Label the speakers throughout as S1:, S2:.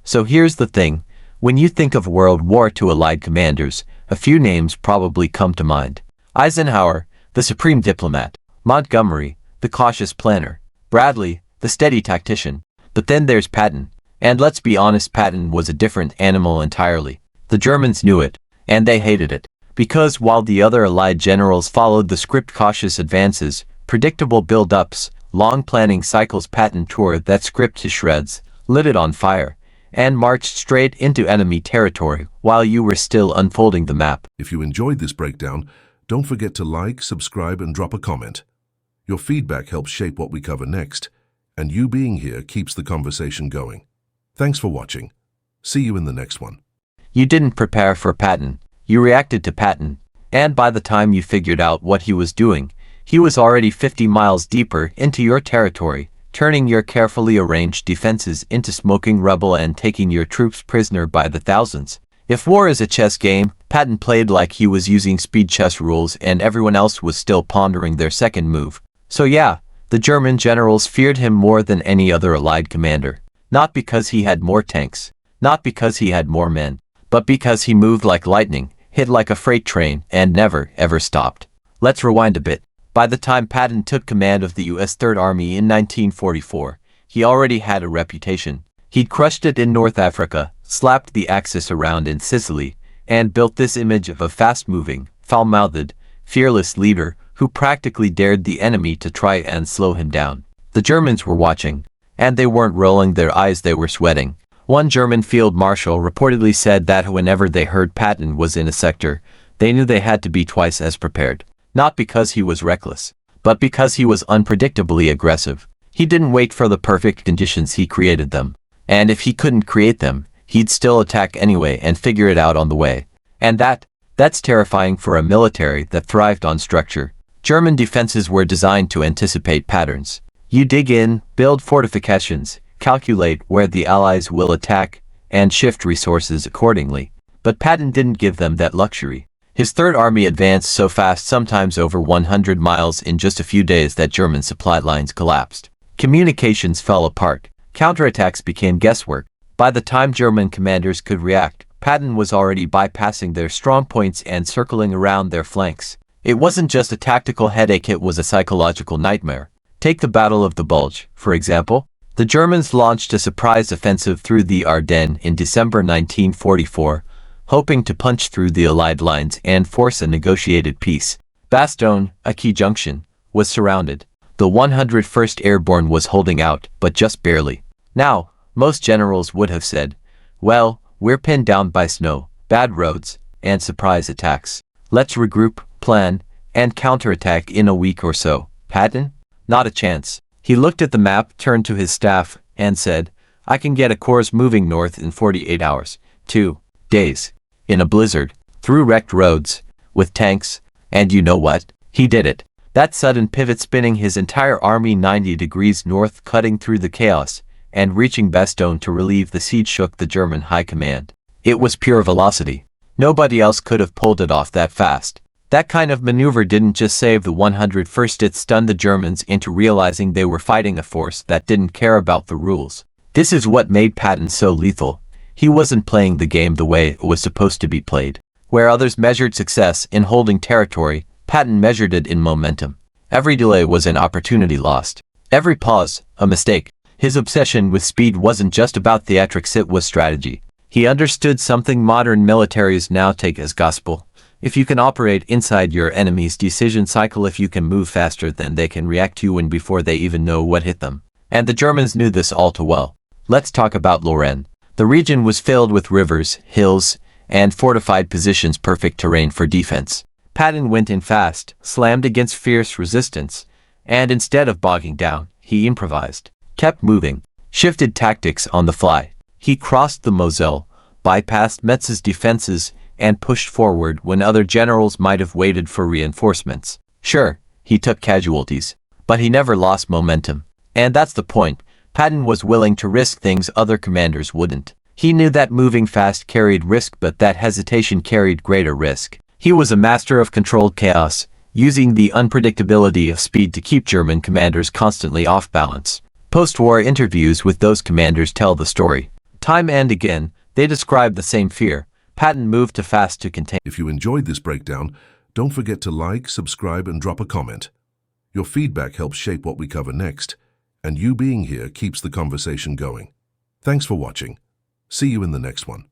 S1: So here's the thing. When you think of World War II Allied commanders, a few names probably come to mind. Eisenhower, the supreme diplomat. Montgomery, the cautious planner. Bradley, the steady tactician. But then there's Patton. And let's be honest, Patton was a different animal entirely. The Germans knew it, and they hated it. Because while the other Allied generals followed the script, cautious advances, predictable build-ups, long planning cycles, Patton tore that script to shreds, lit it on fire, and marched straight into enemy territory while you were still unfolding the map.
S2: If you enjoyed this breakdown, don't forget to like, subscribe, and drop a comment. Your feedback helps shape what we cover next, and you being here keeps the conversation going. Thanks for watching. See you in the next one.
S1: You didn't prepare for Patton, you reacted to Patton, and by the time you figured out what he was doing, he was already 50 miles deeper into your territory, turning your carefully arranged defenses into smoking rubble and taking your troops prisoner by the thousands. If war is a chess game, Patton played like he was using speed chess rules and everyone else was still pondering their second move. So yeah, the German generals feared him more than any other Allied commander. Not because he had more tanks, not because he had more men, but because he moved like lightning, hit like a freight train, and never, ever stopped. Let's rewind a bit. By the time Patton took command of the U.S. Third Army in 1944, he already had a reputation. He'd crushed it in North Africa, slapped the Axis around in Sicily, and built this image of a fast-moving, foul-mouthed, fearless leader who practically dared the enemy to try and slow him down. The Germans were watching, and they weren't rolling their eyes, they were sweating. One German field marshal reportedly said that whenever they heard Patton was in a sector, they knew they had to be twice as prepared. Not because he was reckless, but because he was unpredictably aggressive. He didn't wait for the perfect conditions, he created them. And if he couldn't create them, he'd still attack anyway and figure it out on the way. And that's terrifying for a military that thrived on structure. German defenses were designed to anticipate patterns. You dig in, build fortifications, calculate where the Allies will attack, and shift resources accordingly. But Patton didn't give them that luxury. His Third Army advanced so fast, sometimes over 100 miles in just a few days, that German supply lines collapsed. Communications fell apart. Counterattacks became guesswork. By the time German commanders could react, Patton was already bypassing their strong points and circling around their flanks. It wasn't just a tactical headache, it was a psychological nightmare. Take the Battle of the Bulge, for example. The Germans launched a surprise offensive through the Ardennes in December 1944, hoping to punch through the Allied lines and force a negotiated peace. Bastogne, a key junction, was surrounded. The 101st Airborne was holding out, but just barely. Now, most generals would have said, well, we're pinned down by snow, bad roads, and surprise attacks. Let's regroup, plan, and counterattack in a week or so. Patton? Not a chance. He looked at the map, turned to his staff, and said, I can get a corps moving north in 48 hours. 2 days. In a blizzard, through wrecked roads, with tanks, and you know what? He did it. That sudden pivot, spinning his entire army 90 degrees north, cutting through the chaos, and reaching Bastogne to relieve the siege, shook the German high command. It was pure velocity. Nobody else could have pulled it off that fast. That kind of maneuver didn't just save the 101st, it stunned the Germans into realizing they were fighting a force that didn't care about the rules. This is what made Patton so lethal. He wasn't playing the game the way it was supposed to be played. Where others measured success in holding territory, Patton measured it in momentum. Every delay was an opportunity lost. Every pause, a mistake. His obsession with speed wasn't just about theatrics, it was strategy. He understood something modern militaries now take as gospel. If you can operate inside your enemy's decision cycle, if you can move faster than they can react to you and before they even know what hit them. And the Germans knew this all too well. Let's talk about Lorraine. The region was filled with rivers, hills, and fortified positions, perfect terrain for defense. Patton went in fast, slammed against fierce resistance, and instead of bogging down, he improvised, kept moving, shifted tactics on the fly. He crossed the Moselle, bypassed Metz's defenses, and pushed forward when other generals might have waited for reinforcements. Sure, he took casualties, but he never lost momentum. And that's the point. Patton was willing to risk things other commanders wouldn't. He knew that moving fast carried risk, but that hesitation carried greater risk. He was a master of controlled chaos, using the unpredictability of speed to keep German commanders constantly off balance. Post-war interviews with those commanders tell the story. Time and again, they described the same fear. Patton moved too fast to contain.
S2: If you enjoyed this breakdown, don't forget to like, subscribe, and drop a comment. Your feedback helps shape what we cover next, and you being here keeps the conversation going. Thanks for watching. See you in the next one.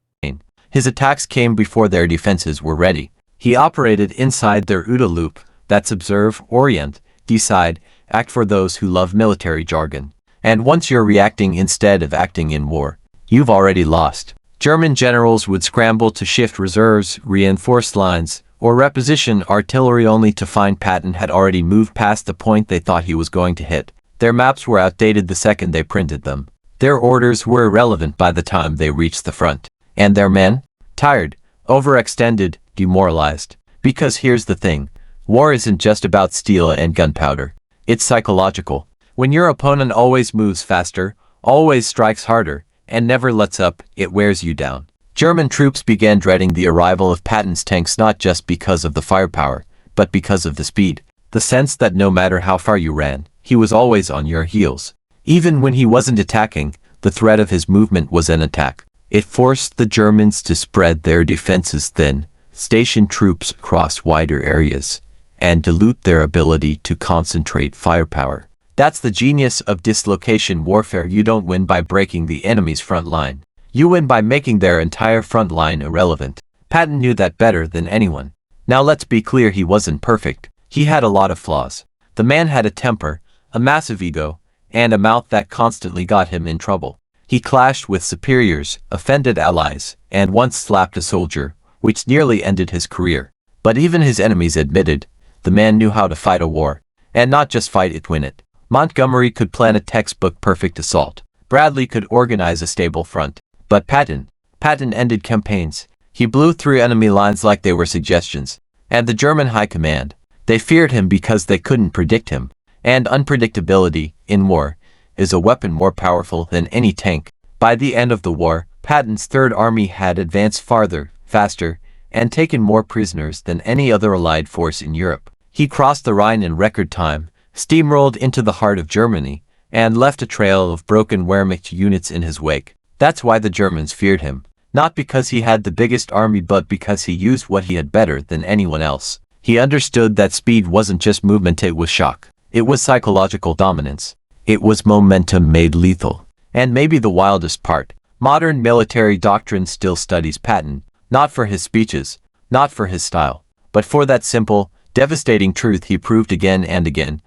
S1: His attacks came before their defenses were ready. He operated inside their OODA loop, that's observe, orient, decide, act for those who love military jargon. And once you're reacting instead of acting in war, you've already lost. German generals would scramble to shift reserves, reinforce lines, or reposition artillery only to find Patton had already moved past the point they thought he was going to hit. Their maps were outdated the second they printed them. Their orders were irrelevant by the time they reached the front. And their men? Tired, overextended, demoralized. Because here's the thing. War isn't just about steel and gunpowder. It's psychological. When your opponent always moves faster, always strikes harder, and never lets up, it wears you down. German troops began dreading the arrival of Patton's tanks not just because of the firepower, but because of the speed. The sense that no matter how far you ran, he was always on your heels. Even when he wasn't attacking, the threat of his movement was an attack. It forced the Germans to spread their defenses thin, station troops across wider areas, and dilute their ability to concentrate firepower. That's the genius of dislocation warfare. You don't win by breaking the enemy's front line. You win by making their entire front line irrelevant. Patton knew that better than anyone. Now let's be clear, he wasn't perfect. He had a lot of flaws. The man had a temper, a massive ego, and a mouth that constantly got him in trouble. He clashed with superiors, offended allies, and once slapped a soldier, which nearly ended his career. But even his enemies admitted, the man knew how to fight a war, and not just fight it, win it. Montgomery could plan a textbook-perfect assault. Bradley could organize a stable front. But Patton ended campaigns. He blew through enemy lines like they were suggestions. And the German high command, they feared him because they couldn't predict him. And unpredictability, in war, is a weapon more powerful than any tank. By the end of the war, Patton's Third Army had advanced farther, faster, and taken more prisoners than any other Allied force in Europe. He crossed the Rhine in record time, steamrolled into the heart of Germany, and left a trail of broken Wehrmacht units in his wake. That's why the Germans feared him. Not because he had the biggest army, but because he used what he had better than anyone else. He understood that speed wasn't just movement, it was shock. It was psychological dominance. It was momentum made lethal. And maybe the wildest part, modern military doctrine still studies Patton, not for his speeches, not for his style, but for that simple, devastating truth he proved again and again.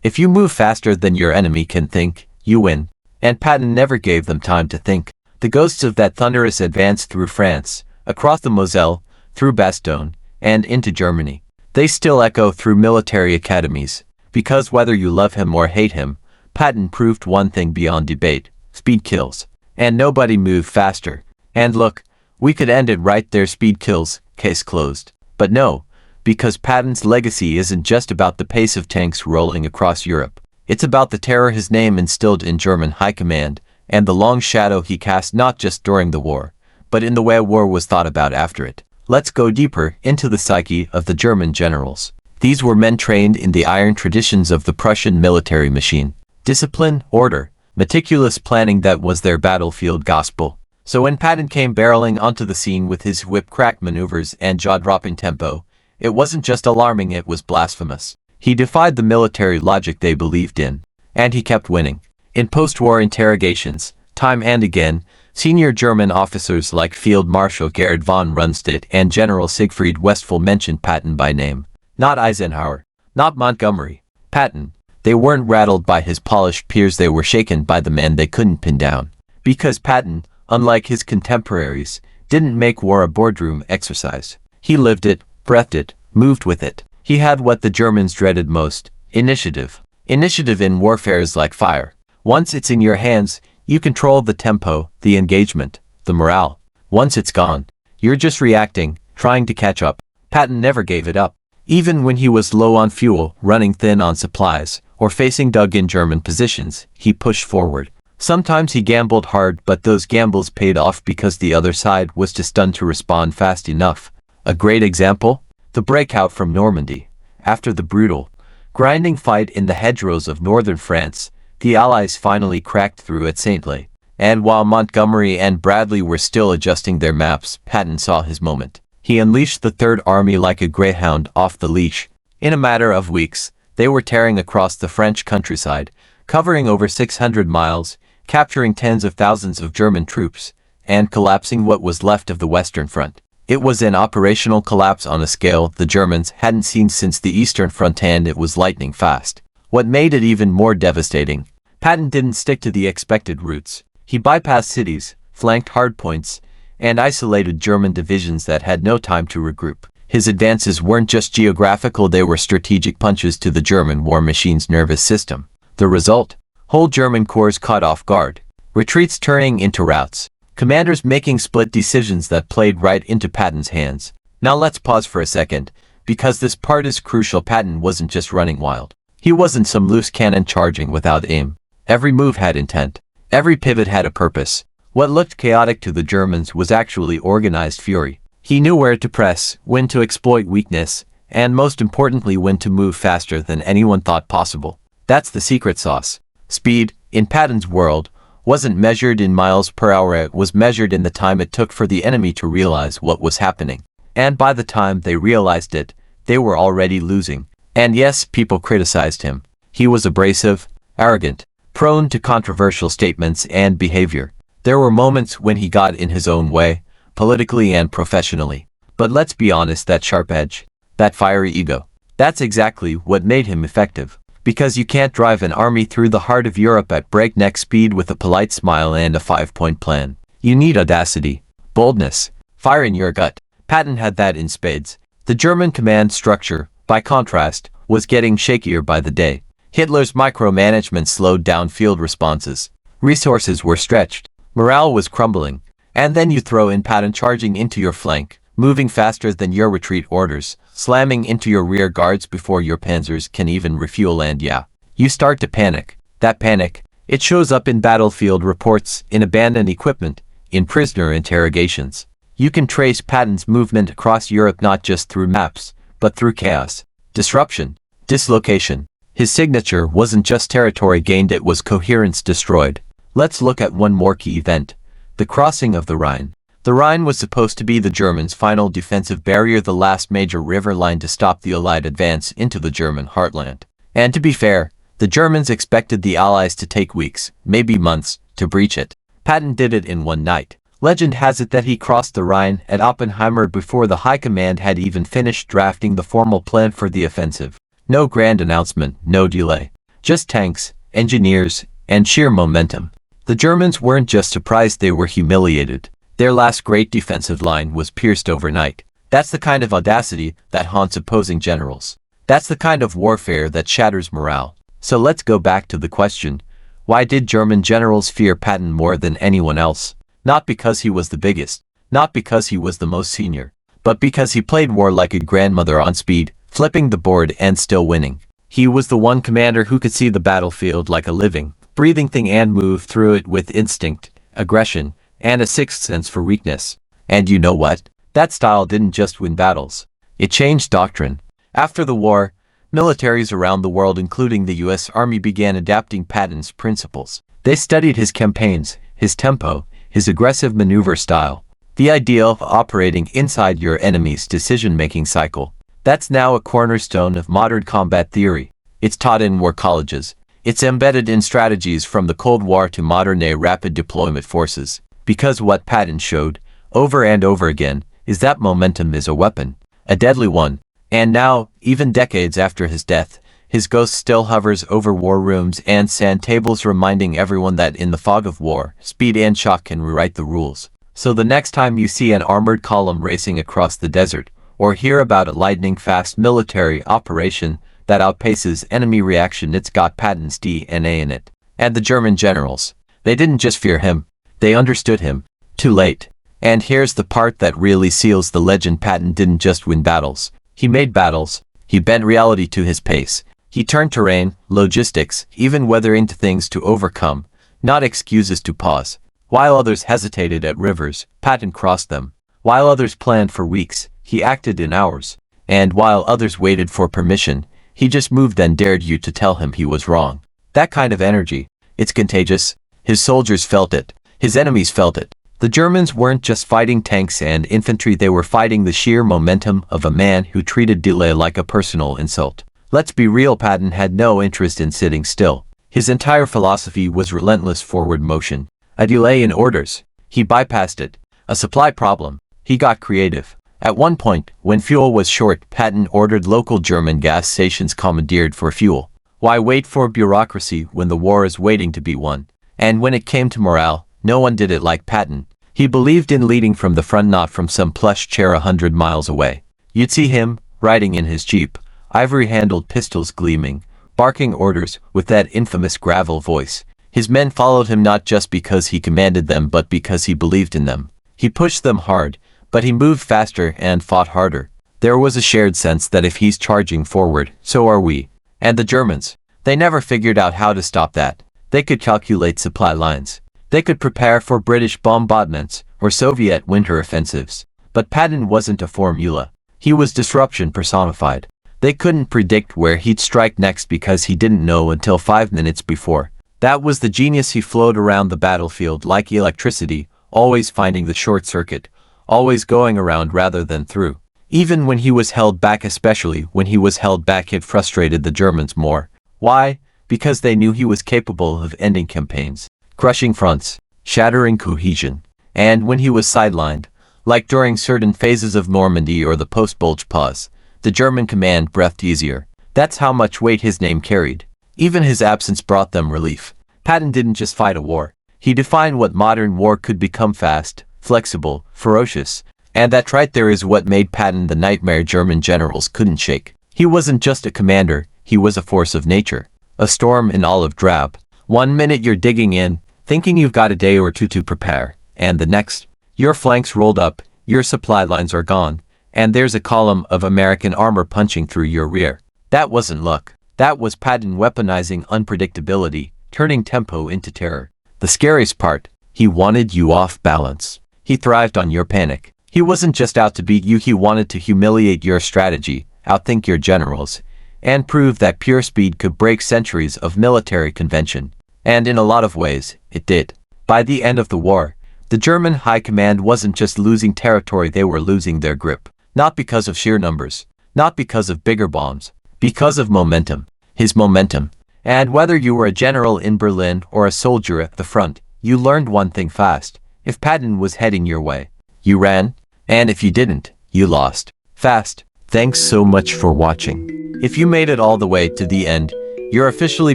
S1: If you move faster than your enemy can think, you win. And Patton never gave them time to think. The ghosts of that thunderous advance through France, across the Moselle, through Bastogne, and into Germany. They still echo through military academies. Because whether you love him or hate him, Patton proved one thing beyond debate: speed kills. And nobody moved faster. And look, we could end it right there, speed kills, case closed. But no, because Patton's legacy isn't just about the pace of tanks rolling across Europe. It's about the terror his name instilled in German high command, and the long shadow he cast not just during the war, but in the way war was thought about after it. Let's go deeper into the psyche of the German generals. These were men trained in the iron traditions of the Prussian military machine. Discipline, order, meticulous planning, that was their battlefield gospel. So when Patton came barreling onto the scene with his whip-crack maneuvers and jaw-dropping tempo, it wasn't just alarming, it was blasphemous. He defied the military logic they believed in, and he kept winning. In post-war interrogations, time and again, senior German officers like Field Marshal Gerhard von Rundstedt and General Siegfried Westphal mentioned Patton by name. Not Eisenhower, not Montgomery, Patton. They weren't rattled by his polished peers, they were shaken by the man they couldn't pin down. Because Patton, unlike his contemporaries, didn't make war a boardroom exercise. He lived it, breathed it, moved with it. He had what the Germans dreaded most: initiative. Initiative in warfare is like fire. Once it's in your hands, you control the tempo, the engagement, the morale. Once it's gone, you're just reacting, trying to catch up. Patton never gave it up. Even when he was low on fuel, running thin on supplies, or facing dug-in German positions, he pushed forward. Sometimes he gambled hard, but those gambles paid off because the other side was too stunned to respond fast enough. A great example? The breakout from Normandy. After the brutal, grinding fight in the hedgerows of northern France, the Allies finally cracked through at Saint-Lay. And while Montgomery and Bradley were still adjusting their maps, Patton saw his moment. He unleashed the Third Army like a greyhound off the leash. In a matter of weeks, they were tearing across the French countryside, covering over 600 miles, capturing tens of thousands of German troops, and collapsing what was left of the Western Front. It was an operational collapse on a scale the Germans hadn't seen since the Eastern Front, and it was lightning fast. What made it even more devastating, Patton didn't stick to the expected routes. He bypassed cities, flanked hardpoints, and isolated German divisions that had no time to regroup. His advances weren't just geographical, they were strategic punches to the German war machine's nervous system. The result? Whole German corps caught off guard. Retreats turning into routes. Commanders making split decisions that played right into Patton's hands. Now let's pause for a second, because this part is crucial. Patton wasn't just running wild. He wasn't some loose cannon charging without aim. Every move had intent. Every pivot had a purpose. What looked chaotic to the Germans was actually organized fury. He knew where to press, when to exploit weakness, and most importantly when to move faster than anyone thought possible. That's the secret sauce. Speed, in Patton's world, wasn't measured in miles per hour, it was measured in the time it took for the enemy to realize what was happening. And by the time they realized it, they were already losing. And yes, people criticized him. He was abrasive, arrogant, prone to controversial statements and behavior. There were moments when he got in his own way, politically and professionally. But let's be honest, that sharp edge, that fiery ego, that's exactly what made him effective. Because you can't drive an army through the heart of Europe at breakneck speed with a polite smile and a 5-point plan. You need audacity, boldness, fire in your gut. Patton had that in spades. The German command structure, by contrast, was getting shakier by the day. Hitler's micromanagement slowed down field responses. Resources were stretched. Morale was crumbling. And then you throw in Patton charging into your flank, moving faster than your retreat orders, slamming into your rear guards before your panzers can even refuel, and yeah, you start to panic. That panic, it shows up in battlefield reports, in abandoned equipment, in prisoner interrogations. You can trace Patton's movement across Europe not just through maps, but through chaos, disruption, dislocation. His signature wasn't just territory gained, it was coherence destroyed. Let's look at one more key event. The crossing of the Rhine. The Rhine was supposed to be the Germans' final defensive barrier, the last major river line to stop the Allied advance into the German heartland. And to be fair, the Germans expected the Allies to take weeks, maybe months, to breach it. Patton did it in one night. Legend has it that he crossed the Rhine at Oppenheimer before the High Command had even finished drafting the formal plan for the offensive. No grand announcement, no delay. Just tanks, engineers, and sheer momentum. The Germans weren't just surprised, they were humiliated. Their last great defensive line was pierced overnight. That's the kind of audacity that haunts opposing generals. That's the kind of warfare that shatters morale. So let's go back to the question, why did German generals fear Patton more than anyone else? Not because he was the biggest, not because he was the most senior, but because he played war like a grandmother on speed, flipping the board and still winning. He was the one commander who could see the battlefield like a living, breathing thing and move through it with instinct, aggression, and a sixth sense for weakness. And you know what? That style didn't just win battles. It changed doctrine. After the war, militaries around the world, including the US Army, began adapting Patton's principles. They studied his campaigns, his tempo, his aggressive maneuver style. The idea of operating inside your enemy's decision-making cycle. That's now a cornerstone of modern combat theory. It's taught in war colleges. It's embedded in strategies from the Cold War to modern-day rapid deployment forces. Because what Patton showed, over and over again, is that momentum is a weapon, a deadly one. And now, even decades after his death, his ghost still hovers over war rooms and sand tables, reminding everyone that in the fog of war, speed and shock can rewrite the rules. So the next time you see an armored column racing across the desert, or hear about a lightning-fast military operation that outpaces enemy reaction, it's got Patton's DNA in it. And the German generals, they didn't just fear him, they understood him. Too late. And here's the part that really seals the legend. Patton didn't just win battles. He made battles. He bent reality to his pace. He turned terrain, logistics, even weather into things to overcome, not excuses to pause. While others hesitated at rivers, Patton crossed them. While others planned for weeks, he acted in hours. And while others waited for permission, he just moved and dared you to tell him he was wrong. That kind of energy, it's contagious. His soldiers felt it. His enemies felt it. The Germans weren't just fighting tanks and infantry, they were fighting the sheer momentum of a man who treated delay like a personal insult. Let's be real, Patton had no interest in sitting still. His entire philosophy was relentless forward motion. A delay in orders. He bypassed it. A supply problem. He got creative. At one point, when fuel was short, Patton ordered local German gas stations commandeered for fuel. Why wait for bureaucracy when the war is waiting to be won? And when it came to morale, no one did it like Patton. He believed in leading from the front, not from some plush chair 100 miles away. You'd see him, riding in his jeep, ivory-handled pistols gleaming, barking orders with that infamous gravel voice. His men followed him not just because he commanded them but because he believed in them. He pushed them hard, but he moved faster and fought harder. There was a shared sense that if he's charging forward, so are we. And the Germans. They never figured out how to stop that. They could calculate supply lines. They could prepare for British bombardments or Soviet winter offensives. But Patton wasn't a formula. He was disruption personified. They couldn't predict where he'd strike next because he didn't know until 5 minutes before. That was the genius. He flowed around the battlefield like electricity, always finding the short circuit, always going around rather than through. Even when he was held back, especially when he was held back, it frustrated the Germans more. Why? Because they knew he was capable of ending campaigns, crushing fronts, shattering cohesion. And when he was sidelined, like during certain phases of Normandy or the post-Bulge pause, the German command breathed easier. That's how much weight his name carried. Even his absence brought them relief. Patton didn't just fight a war. He defined what modern war could become: fast, flexible, ferocious. And that right there is what made Patton the nightmare German generals couldn't shake. He wasn't just a commander, he was a force of nature. A storm in olive drab. 1 minute you're digging in, thinking you've got a day or two to prepare, and the next, your flanks rolled up, your supply lines are gone, and there's a column of American armor punching through your rear. That wasn't luck. That was Patton weaponizing unpredictability, turning tempo into terror. The scariest part, he wanted you off balance. He thrived on your panic. He wasn't just out to beat you, he wanted to humiliate your strategy, outthink your generals, and prove that pure speed could break centuries of military convention. And in a lot of ways, it did. By the end of the war, the German high command wasn't just losing territory, they were losing their grip. Not because of sheer numbers, not because of bigger bombs, because of momentum. His momentum. And whether you were a general in Berlin or a soldier at the front, you learned one thing fast. If Patton was heading your way, you ran. And if you didn't, you lost. Fast. Thanks so much for watching. If you made it all the way to the end, you're officially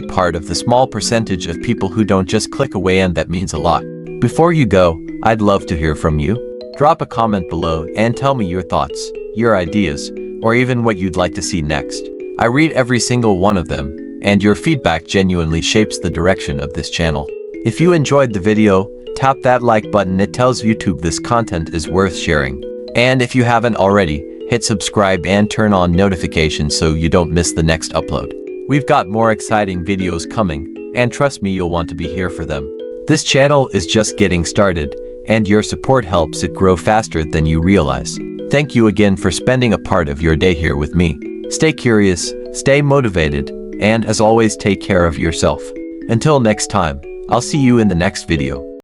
S1: part of the small percentage of people who don't just click away, and that means a lot. Before you go, I'd love to hear from you. Drop a comment below and tell me your thoughts, your ideas, or even what you'd like to see next. I read every single one of them, and your feedback genuinely shapes the direction of this channel. If you enjoyed the video, tap that like button. It tells YouTube this content is worth sharing. And if you haven't already, hit subscribe and turn on notifications so you don't miss the next upload. We've got more exciting videos coming, and trust me, you'll want to be here for them. This channel is just getting started, and your support helps it grow faster than you realize. Thank you again for spending a part of your day here with me. Stay curious, stay motivated, and as always, take care of yourself. Until next time, I'll see you in the next video.